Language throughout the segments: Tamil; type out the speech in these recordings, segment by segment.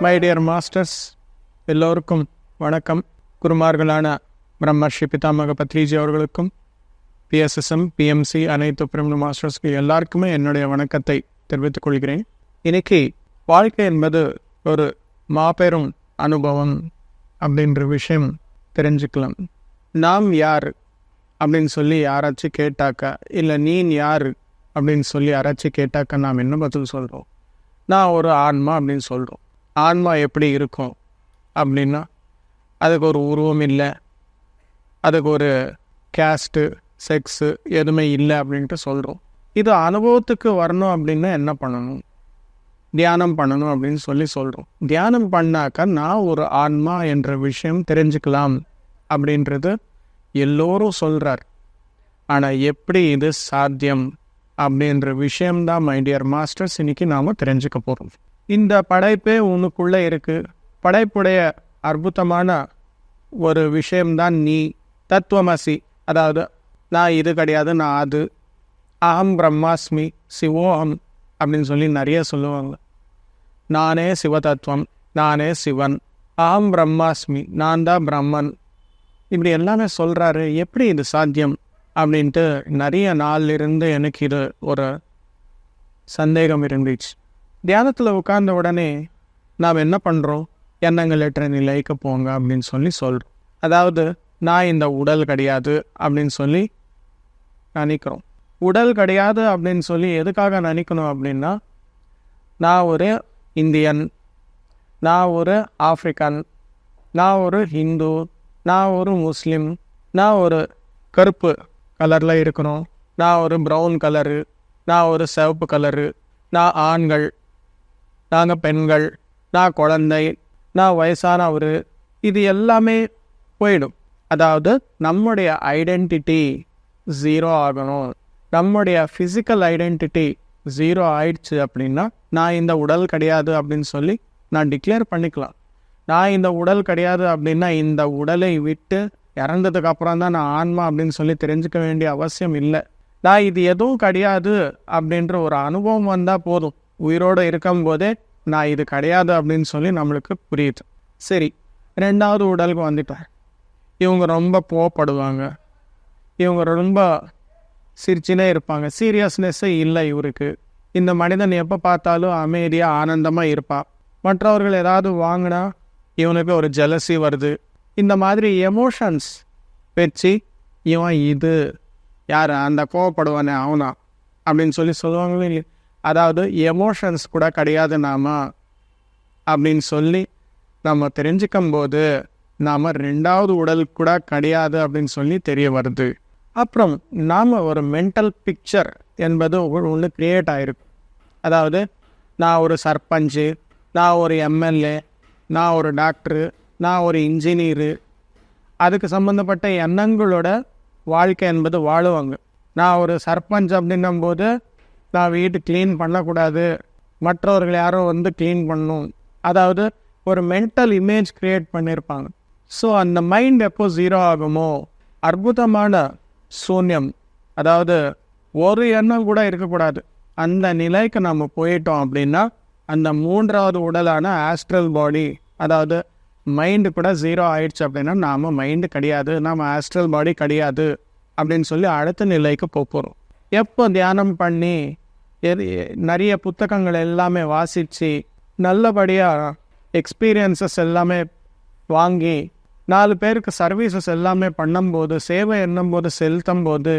மை டியர் மாஸ்டர்ஸ், எல்லோருக்கும் வணக்கம். குருமார்களான பிரம்மர்ஷி பிதாமக பத்ரிஜி அவர்களுக்கும் பிஎஸ்எஸ்எம் பிஎம்சி அனைத்து பிரம்ம மாஸ்டர்ஸ்க்கு எல்லாருக்குமே என்னுடைய வணக்கத்தை தெரிவித்துக் கொள்கிறேன். இன்னைக்கு வாழ்க்கை என்பது ஒரு மாபெரும் அனுபவம் அப்படின்ற விஷயம் தெரிஞ்சுக்கலாம். நாம் யார் அப்படின்னு சொல்லி யாராச்சும் கேட்டாக்கா, இல்லை நீ யார் அப்படின்னு சொல்லி யாராச்சும் கேட்டாக்கா நாம் என்ன பதில் சொல்கிறோம்? நான் ஒரு ஆன்மா அப்படின்னு சொல்கிறோம். ஆன்மா எப்படி இருக்கும் அப்படின்னா, அதுக்கு ஒரு உருவம் இல்லை, அதுக்கு ஒரு கேஸ்ட்டு செக்ஸு எதுவுமே இல்லை அப்படின்ட்டு சொல்கிறோம். இது அனுபவத்துக்கு வரணும் அப்படின்னா என்ன பண்ணணும்? தியானம் பண்ணணும் அப்படின்னு சொல்லி சொல்கிறோம். தியானம் பண்ணாக்கா நான் ஒரு ஆன்மா என்ற விஷயம் தெரிஞ்சுக்கலாம் அப்படின்றது எல்லோரும் சொல்கிறார். ஆனால் எப்படி இது சாத்தியம் அப்படின்ற விஷயம்தான் மை டியர் மாஸ்டர்ஸ் இன்னைக்கு நாம் தெரிஞ்சுக்க போகிறோம். இந்த படைப்பே உனக்குள்ளே இருக்குது. படைப்புடைய அற்புதமான ஒரு விஷயம்தான் நீ. தத்துவமசி, அதாவது நான் இது கிடையாது, நான் அது. அகம் பிரம்மாஸ்மி சிவோகம் அப்படின்னு சொல்லி நிறைய சொல்லுவாங்க. நானே சிவதத்துவம், நானே சிவன், அகம் பிரம்மாஸ்மி, நான் தான் பிரம்மன், இப்படி எல்லாமே சொல்கிறாரு. எப்படி இது சாத்தியம் அப்படின்ட்டு நிறைய நாளிலிருந்து எனக்கு இது ஒரு சந்தேகம் இருந்துச்சு. தியானத்தில் உட்கார்ந்த உடனே நாம் என்ன பண்ணுறோம்? எண்ணங்களற்ற நிலைக்கு போங்க அப்படின்னு சொல்லி சொல்கிறோம். அதாவது நான் இந்த உடல் கிடையாது அப்படின்னு சொல்லி நினைக்கிறோம். உடல் கிடையாது அப்படின்னு சொல்லி எதுக்காக நினைக்கணும் அப்படின்னா, நான் ஒரு இந்தியன், நான் ஒரு ஆஃப்ரிக்கன், நான் ஒரு ஹிந்து, நான் ஒரு முஸ்லீம், நான் ஒரு கருப்பு கலரில் இருக்கணும், நான் ஒரு ப்ரௌன் கலரு, நான் ஒரு சிவப்பு கலரு, நான் ஆண்கள், நாங்கள் பெண்கள், நான் குழந்தை, நான் வயசானவர், இது எல்லாமே போயிடும். அதாவது நம்முடைய ஐடென்டிட்டி ஜீரோ ஆகணும். நம்முடைய ஃபிசிக்கல் ஐடென்டிட்டி ஜீரோ ஆயிடுச்சு அப்படின்னா நான் இந்த உடல் கிடையாது அப்படின்னு சொல்லி நான் டிக்ளேர் பண்ணிக்கலாம். நான் இந்த உடல் கிடையாது அப்படின்னா இந்த உடலை விட்டு இறந்ததுக்கு அப்புறம் தான் நான் ஆன்மா அப்படின்னு சொல்லி தெரிஞ்சுக்க வேண்டிய அவசியம் இல்லை. நான் இது எதுவும் கிடையாது அப்படின்ற ஒரு அனுபவம் வந்தால் போதும். உயிரோடு இருக்கும்போதே நான் இது கிடையாது அப்படின்னு சொல்லி நம்மளுக்கு புரியுது. சரி, ரெண்டாவது உடலுக்கு வந்துட்டேன். இவங்க ரொம்ப கோவப்படுவாங்க, இவங்க ரொம்ப சிரிச்சினே இருப்பாங்க, சீரியஸ்னஸ்ஸே இல்லை இவருக்கு. இந்த மனிதன் எப்போ பார்த்தாலும் அமைதியாக ஆனந்தமாக இருப்பான். மற்றவர்கள் ஏதாவது வாங்கினா இவனுக்கு ஒரு ஜெலசி வருது. இந்த மாதிரி எமோஷன்ஸ் வச்சு இவன் இது யார், அந்த கோவப்படுவானே அவனா அப்படின்னு சொல்லி சொல்லுவாங்களே இல்லை. அதாவது எமோஷன்ஸ் கூட கிடையாது நாம் அப்படின்னு சொல்லி நம்ம தெரிஞ்சுக்கும் போது நாம் ரெண்டாவது உடல் கூட கிடையாது அப்படின்னு சொல்லி தெரிய வருது. அப்புறம் நாம் ஒரு மென்டல் பிக்சர் என்பது ஒன்று க்ரியேட் ஆகிருக்கு. அதாவது நான் ஒரு சர்பஞ்சு, நான் ஒரு எம்எல்ஏ, நான் ஒரு டாக்டரு, நான் ஒரு இன்ஜினியரு, அதுக்கு சம்மந்தப்பட்ட எண்ணங்களோட வாழ்க்கை என்பது வாழுவாங்க. நான் ஒரு சர்பஞ்ச் அப்படின்னும்போது நான் வீட்டு க்ளீன் பண்ணக்கூடாது, மற்றவர்கள் யாரும் வந்து க்ளீன் பண்ணணும். அதாவது ஒரு மென்டல் இமேஜ் க்ரியேட் பண்ணியிருப்பாங்க. ஸோ அந்த மைண்ட் எப்போ ஜீரோ ஆகுமோ, அற்புதமான சூன்யம், அதாவது ஒரு எண்ணம் கூட இருக்கக்கூடாது, அந்த நிலைக்கு நம்ம போயிட்டோம் அப்படின்னா அந்த மூன்றாவது உடலான ஆஸ்ட்ரல் பாடி, அதாவது மைண்டு கூட ஜீரோ ஆயிடுச்சு அப்படின்னா நாம் மைண்டு கிடையாது, நாம் ஆஸ்ட்ரல் பாடி கிடையாது அப்படின்னு சொல்லி அடுத்த நிலைக்கு போகிறோம். எப்போ தியானம் பண்ணி நிறைய புத்தகங்கள் எல்லாமே வாசித்து நல்லபடியாக எக்ஸ்பீரியன்சஸ் எல்லாமே வாங்கி 4 பேருக்கு சர்வீசஸ் எல்லாமே பண்ணும்போது, சேவை என்னும்போது செலுத்தும் போது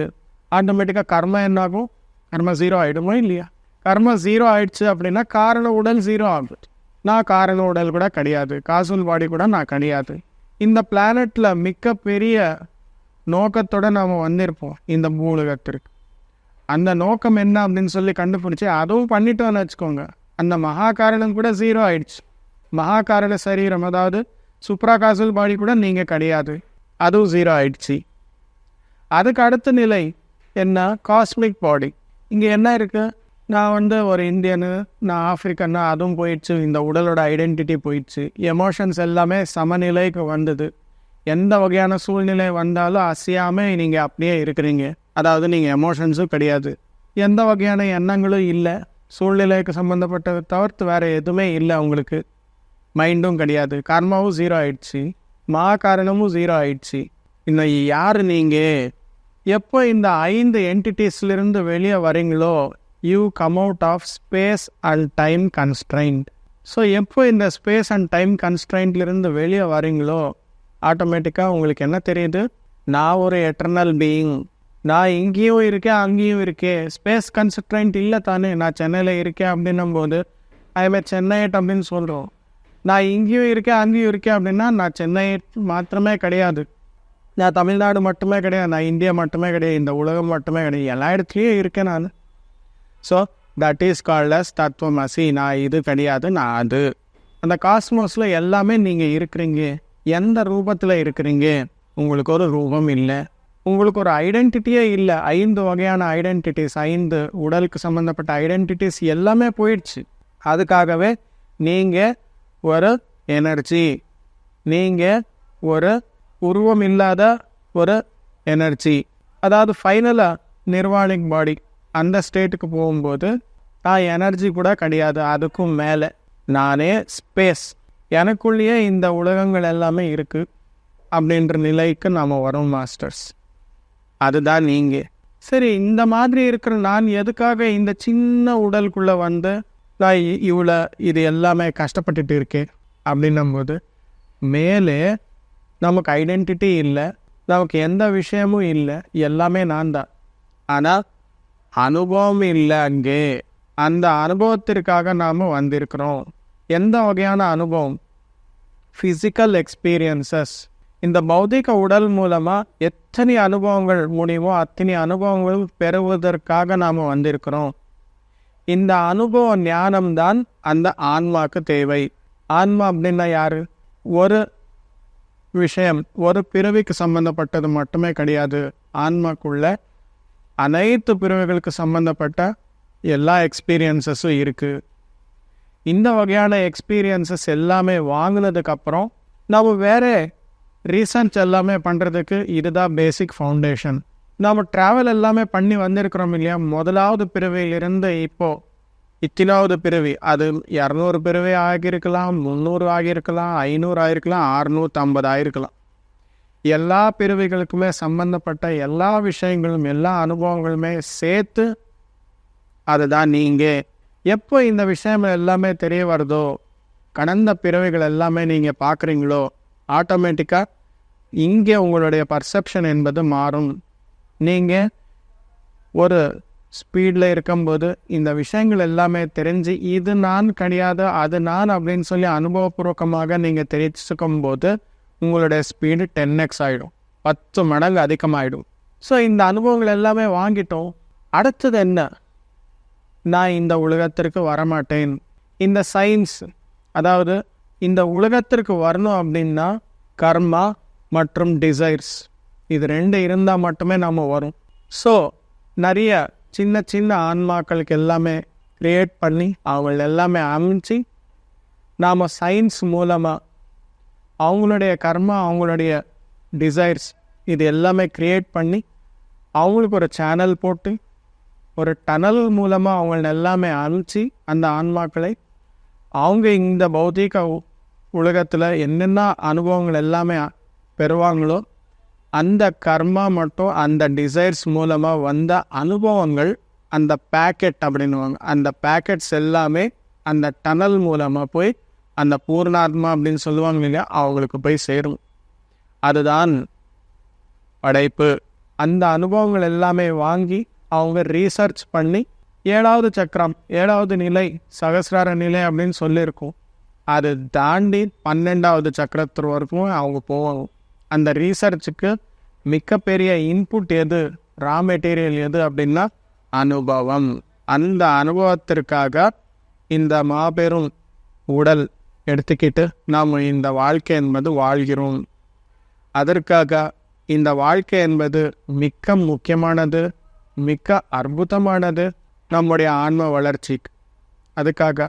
ஆட்டோமேட்டிக்காக கர்மம் என்னாகும்? கர்ம ஜீரோ ஆகிடுமோ இல்லையா? கர்ம ஜீரோ ஆயிடுச்சு அப்படின்னா காரண உடல் ஜீரோ ஆகுது. நான் காரண உடல் கூட கிடையாது, காசுல் பாடி கூட நான் கிடையாது. இந்த பிளானட்டில் மிக பெரிய நோக்கத்தோடு நாம் வந்திருப்போம் இந்த பூலகத்திற்கு. அந்த நோக்கம் என்ன அப்படின்னு சொல்லி கண்டுபிடிச்சி அதுவும் பண்ணிட்டோன்னு வச்சுக்கோங்க, அந்த மகா காரணம் கூட ஜீரோ ஆயிடுச்சு. மகா காரண சரீரம், அதாவது சுப்ரா காசுல் பாடி கூட நீங்கள் கிடையாது, அதுவும் ஜீரோ ஆயிடுச்சு. அதுக்கு அடுத்த நிலை என்ன? காஸ்மிக் பாடி. இங்கே என்ன இருக்குது? நான் வந்து ஒரு இந்தியனு, நான் ஆஃப்ரிக்கன்னா, அதுவும் போயிடுச்சு. இந்த உடலோட ஐடென்டிட்டி போயிடுச்சு. எமோஷன்ஸ் எல்லாமே சமநிலைக்கு வந்தது. எந்த வகையான சூழ்நிலை வந்தாலும் அசையாமல் நீங்கள் அப்படியே இருக்கிறீங்க. அதாவது நீங்கள் எமோஷன்ஸும் கிடையாது, எந்த வகையான எண்ணங்களும் இல்லை, சூழ்நிலைக்கு சம்மந்தப்பட்டதை தவிர்த்து வேறு எதுவுமே இல்லை உங்களுக்கு. மைண்டும் கிடையாது, கர்மாவும் 0 ஆயிடுச்சு, காரணமும் 0 ஆயிடுச்சு. இன்னும் யார் நீங்கள்? எப்போ இந்த 5 என்டிட்டிஸ்லேருந்து வெளியே வரீங்களோ you come out of space and time constraint. So எப்போ இந்த ஸ்பேஸ் அண்ட் டைம் கன்ஸ்ட்ரைண்ட்லேருந்து வெளியே வரீங்களோ ஆட்டோமேட்டிக்காக உங்களுக்கு என்ன தெரியுது? நான் ஒரு எட்டர்னல் பீயிங், நான் இங்கேயும் இருக்கேன் அங்கேயும் இருக்கேன். ஸ்பேஸ் கன்ஸ்ட்ரைண்ட் இல்லை தானே, நான் சென்னையில் இருக்கேன் அப்படின்னும் போது ஐஎம் சென்னைட் அப்படின்னு சொல்கிறோம். நான் இங்கேயும் இருக்கேன் அங்கேயும் இருக்கேன் அப்படின்னா நான் சென்னை மாத்திரமே கிடையாது, நான் தமிழ்நாடு மட்டுமே கிடையாது, நான் இந்தியா மட்டுமே கிடையாது, இந்த உலகம் மட்டுமே கிடையாது, எல்லா இடத்துலையும் இருக்கேன் நான். So that is called as தத்துவமசி. நான் இது கிடையாது, நான் அது. அந்த காஸ்மோஸில் எல்லாமே நீங்கள் இருக்கிறீங்க. எந்த ரூபத்தில் இருக்கிறீங்க? உங்களுக்கு ஒரு ரூபம் இல்லை, உங்களுக்கு ஒரு ஐடென்டிட்டியே இல்லை. 5 வகையான ஐடென்டிட்டிஸ், 5 உடலுக்கு சம்மந்தப்பட்ட ஐடென்டிட்டிஸ் எல்லாமே போயிடுச்சு. அதுக்காகவே நீங்கள் ஒரு எனர்ஜி, நீங்கள் ஒரு உருவம் இல்லாத ஒரு எனர்ஜி. அதாவது ஃபைனலாக நிர்வாணிக் பாடி அந்த ஸ்டேட்டுக்கு போகும்போது நான் எனர்ஜி கூட கிடையாது, அதுக்கும் மேலே நானே ஸ்பேஸ், எனக்குள்ளேயே இந்த உலகங்கள் எல்லாமே இருக்குது அப்படின்ற நிலைக்கு நாம் வரோம் மாஸ்டர்ஸ். அதுதான் நீங்கள். சரி, இந்த மாதிரி இருக்கிற நான் எதுக்காக இந்த சின்ன உடலுக்குள்ளே வந்து நான் இவ்வளோ இது எல்லாமே கஷ்டப்பட்டுட்டு இருக்கேன் அப்படின்னும்போது, மேலே நமக்கு ஐடென்டிட்டி இல்லை, நமக்கு எந்த விஷயமும் இல்லை, எல்லாமே நான் தான். ஆனால் அனுபவம் இல்லை அங்கே. அந்த அனுபவத்திற்காக நாம் வந்திருக்கிறோம். எந்த வகையான அனுபவம்? Physical experiences. இந்த பௌதிக உடல் மூலமாக எத்தனை அனுபவங்கள் முடியுமோ அத்தனை அனுபவங்கள் பெறுவதற்காக நாம் வந்திருக்கிறோம். இந்த அனுபவ ஞானம்தான் அந்த ஆன்மாவுக்கு தேவை. ஆன்மா அப்படின்னா யாரு? ஒரு விஷயம், ஒரு பிறவிக்கு சம்பந்தப்பட்டது மட்டுமே கிடையாது. ஆன்மாக்குள்ள அனைத்து பிறவிகளுக்கு சம்பந்தப்பட்ட எல்லா எக்ஸ்பீரியன்ஸஸும் இருக்குது. இந்த வகையான எக்ஸ்பீரியன்ஸஸ் எல்லாமே வாங்கினதுக்கப்புறம் நம்ம வேறு ரீசர்ச் எல்லாமே பண்ணுறதுக்கு இதுதான் பேசிக் ஃபவுண்டேஷன். நம்ம ட்ராவல் எல்லாமே பண்ணி வந்திருக்கிறோம் இல்லையா? முதலாவது பிறவியிலிருந்து இப்போது இத்தனாவது பிறவி, அது 200 பிறவி ஆகியிருக்கலாம், 300 ஆகியிருக்கலாம், 500 ஆகிருக்கலாம், 650 ஆகிருக்கலாம். எல்லா பிறவிகளுக்குமே சம்பந்தப்பட்ட எல்லா விஷயங்களும் எல்லா அனுபவங்களுமே சேர்த்து அதுதான் நீங்கள். எப்போ இந்த விஷயம் எல்லாமே தெரிய வருதோ, கடந்த பிறவிகள் எல்லாமே நீங்கள் பார்க்குறீங்களோ, ஆட்டோமேட்டிக்காக இங்கே உங்களுடைய பர்செப்ஷன் என்பது மாறும். நீங்கள் ஒரு ஸ்பீடில் இருக்கும்போது இந்த விஷயங்கள் எல்லாமே தெரிஞ்சு இது நான் கிடையாது அது நான் அப்படின்னு சொல்லி அனுபவபூர்வகமாக நீங்கள் தெரிஞ்சுக்கும் போது உங்களுடைய ஸ்பீடு 10x ஆகிடும், 10 மடங்கு அதிகமாகிடும். ஸோ இந்த அனுபவங்கள் எல்லாமே வாங்கிட்டோம். அடுத்தது என்ன? நான் இந்த உலகத்திற்கு வரமாட்டேன். இந்த சயின்ஸ், அதாவது இந்த உலகத்திற்கு வரணும் அப்படின்னா கர்மா மற்றும் டிசைர்ஸ், இது 2 இருந்தால் மட்டுமே நம்ம வரும். ஸோ நிறைய சின்ன சின்ன ஆன்மாக்களுக்கு எல்லாமே க்ரியேட் பண்ணி அவங்கள எல்லாமே அமைச்சு நாம் சயின்ஸ் மூலமாக அவங்களுடைய கர்மா, அவங்களுடைய டிசைர்ஸ் இது எல்லாமே க்ரியேட் பண்ணி அவங்களுக்கு ஒரு சேனல் போட்டு ஒரு டனல் மூலமாக அவங்கள எல்லாமே அனுப்பிச்சு அந்த ஆன்மாக்களை அவங்க இந்த பௌதிக உலகத்தில் என்னென்ன அனுபவங்கள் எல்லாமே பெறுவாங்களோ அந்த கர்மா மட்டும் அந்த டிசைர்ஸ் மூலமாக வந்த அனுபவங்கள் அந்த பேக்கெட் அப்படின்னுவாங்க. அந்த பேக்கெட்ஸ் எல்லாமே அந்த டனல் மூலமாக போய் அந்த பூர்ணாத்மா அப்படின்னு சொல்லுவாங்க இல்லையா, அவங்களுக்கு போய் சேரும். அதுதான் படைப்பு. அந்த அனுபவங்கள் எல்லாமே வாங்கி அவங்க ரீசர்ச் பண்ணி 7வது சக்கரம், 7வது நிலை, சகசிரார நிலை அப்படின்னு சொல்லியிருக்கோம். அது தாண்டி 12வது சக்கரத்து வரைக்கும் அவங்க போவாங்க. அந்த ரீசர்ச்சுக்கு மிகப்பெரிய இன்புட் எது, ரா மெட்டீரியல் எது அப்படின்னா அனுபவம். அந்த அனுபவத்திற்காக இந்த மாபெரும் உடல் எடுத்துக்கிட்டு நாம் இந்த வாழ்க்கை என்பது வாழ்கிறோம். அதற்காக இந்த வாழ்க்கை என்பது மிக முக்கியமானது, மிக அற்புதமானது நம்முடைய ஆன்ம வளர்ச்சிக்கு. அதுக்காக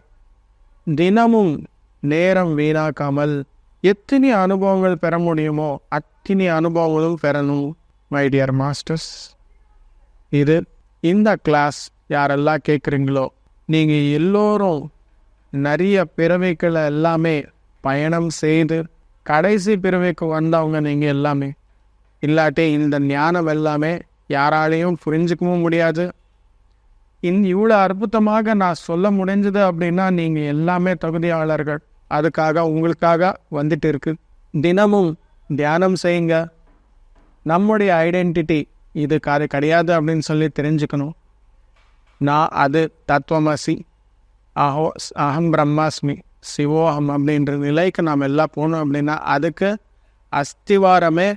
தினமும் நேரம் வீணாக்காமல் எத்தனை அனுபவங்கள் பெற முடியுமோ அத்தனை அனுபவங்களும் பெறணும். மை டியர் மாஸ்டர்ஸ், இது இந்த கிளாஸ் யாரெல்லாம் கேட்குறீங்களோ நீங்கள் எல்லோரும் நிறைய பிறவைகளை எல்லாமே பயணம் செய்து கடைசி பிறவிக்கு வந்தவங்க நீங்கள் எல்லாமே. இல்லாட்டி இந்த ஞானம் எல்லாமே யாராலையும் புரிஞ்சிக்கவும் முடியாது. இவ்வளோ அற்புதமாக நான் சொல்ல முடிஞ்சது அப்படின்னா நீங்கள் எல்லாமே தகுதியாளர்கள். அதுக்காக உங்களுக்காக வந்துட்டு இருக்கு. தினமும் தியானம் செய்யுங்க. நம்முடைய ஐடென்டிட்டி இது கிடையாது அப்படின்னு சொல்லி தெரிஞ்சுக்கணும். நான் அது தத்துவமசி, அகம் பிரம்மாஸ்மி, சிவோகம் அப்படின்ற நிலைக்கு நாம் எல்லாம் போகணும். அப்படின்னா அதுக்கு அஸ்திவாரமே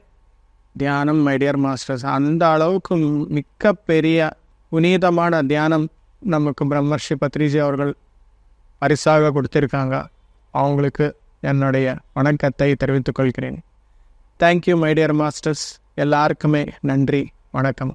தியானம். மை டியர் மாஸ்டர்ஸ், அந்த அளவுக்கு மிக்க பெரிய புனிதமான தியானம் நமக்கு பிரம்மர்ஷி பத்ரிஜி அவர்கள் பரிசாக கொடுத்திருக்காங்க. அவங்களுக்கு என்னுடைய வணக்கத்தை தெரிவித்துக் கொள்கிறேன். Thank you my dear masters. எல்லாருக்குமே நன்றி, வணக்கம்.